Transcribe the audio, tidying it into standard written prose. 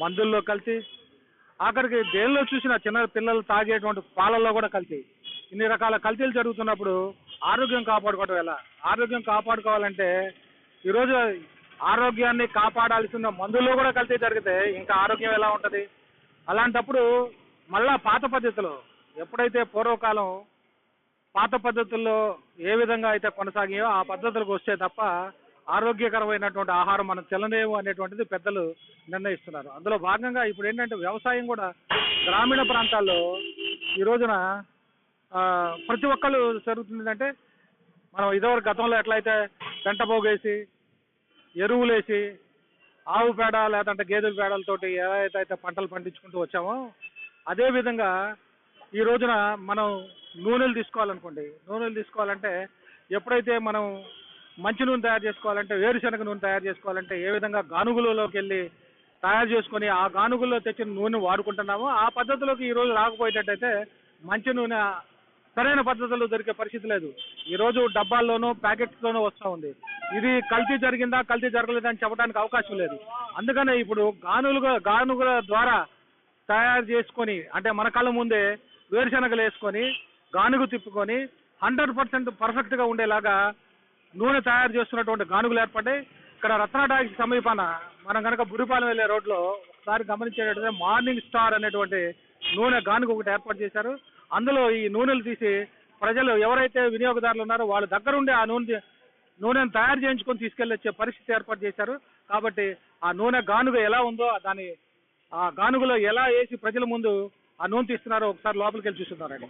మందుల్లో కల్తీ, ఆఖరికి దేనిలో చూసినా చిన్న పిల్లలు తాగేటువంటి పాలల్లో కూడా కల్తీ. ఇన్ని రకాల కల్తీలు జరుగుతున్నప్పుడు ఆరోగ్యం కాపాడుకోవడం ఎలా? ఆరోగ్యం కాపాడుకోవాలంటే ఈరోజు ఆరోగ్యాన్ని కాపాడాల్సిన మందుల్లో కూడా కల్తీ జరిగితే ఇంకా ఆరోగ్యం ఎలా ఉంటుంది? అలాంటప్పుడు మళ్ళా పాత పద్ధతిలో, ఎప్పుడైతే పూర్వకాలం పాత పద్ధతుల్లో ఏ విధంగా అయితే కొనసాగాయో ఆ పద్ధతులకు వస్తే తప్ప ఆరోగ్యకరమైనటువంటి ఆహారం మనం తినలేము అనేటువంటిది పెద్దలు నిర్ణయిస్తున్నారు. అందులో భాగంగా ఇప్పుడు ఏంటంటే వ్యవసాయం కూడా గ్రామీణ ప్రాంతాల్లో ఈ రోజున ప్రతి ఒక్కళ్ళు జరుగుతుందంటే, మనం ఇదివరకు గతంలో ఎట్లయితే పెంట పోగేసి ఎరువులేసి ఆవు పేడ లేదంటే గేదెల పేడలతోటి ఏదైతే పంటలు పండించుకుంటూ వచ్చామో అదే విధంగా ఈ రోజున మనం నూనెలు తీసుకోవాలనుకోండి. నూనెలు తీసుకోవాలంటే ఎప్పుడైతే మనం మంచి నూనె తయారు చేసుకోవాలంటే, వేరుశనగ నూనె తయారు చేసుకోవాలంటే ఏ విధంగా గానుగులలోకి వెళ్ళి తయారు చేసుకొని ఆ గానుగుల్లో తెచ్చిన నూనె వాడుకుంటున్నామో ఆ పద్ధతిలోకి ఈ రోజు రాకపోయేటట్టయితే మంచి నూనె సరైన పద్ధతుల్లో దొరికే పరిస్థితి లేదు. ఈరోజు డబ్బాల్లోనూ ప్యాకెట్స్లోనూ వస్తూ ఉంది. ఇది కల్తీ జరిగిందా కల్తీ జరగలేదని చెప్పడానికి అవకాశం లేదు. అందుకనే ఇప్పుడు గానుగుల ద్వారా తయారు చేసుకొని, అంటే మన కళ్ళ ముందే వేరుశనగలు వేసుకొని గానుగు తిప్పుకొని 100% పర్ఫెక్ట్గా ఉండేలాగా నూనె తయారు చేస్తున్నటువంటి గానుగులు ఏర్పడ్డాయి. ఇక్కడ రత్నాటాకి సమీపాన మనం కనుక బురిపాలెం వెళ్ళే రోడ్లో ఒకసారి గమనించేటట్టు మార్నింగ్ స్టార్ అనేటువంటి నూనె గానుగు ఒకటి ఏర్పాటు చేశారు. అందులో ఈ నూనెలు తీసి ప్రజలు ఎవరైతే వినియోగదారులు ఉన్నారో వాళ్ళ దగ్గరుండి ఆ నూనెను తయారు చేయించుకొని తీసుకెళ్ళొచ్చే పరిస్థితి ఏర్పాటు చేశారు. కాబట్టి ఆ నూనె గానుగ ఎలా ఉందో ఆ గానుగలో ఎలా వేసి ప్రజల ముందు ఆ నూనె తీస్తున్నారో ఒకసారి లోపలికి వెళ్ళి చూస్తున్నారండి.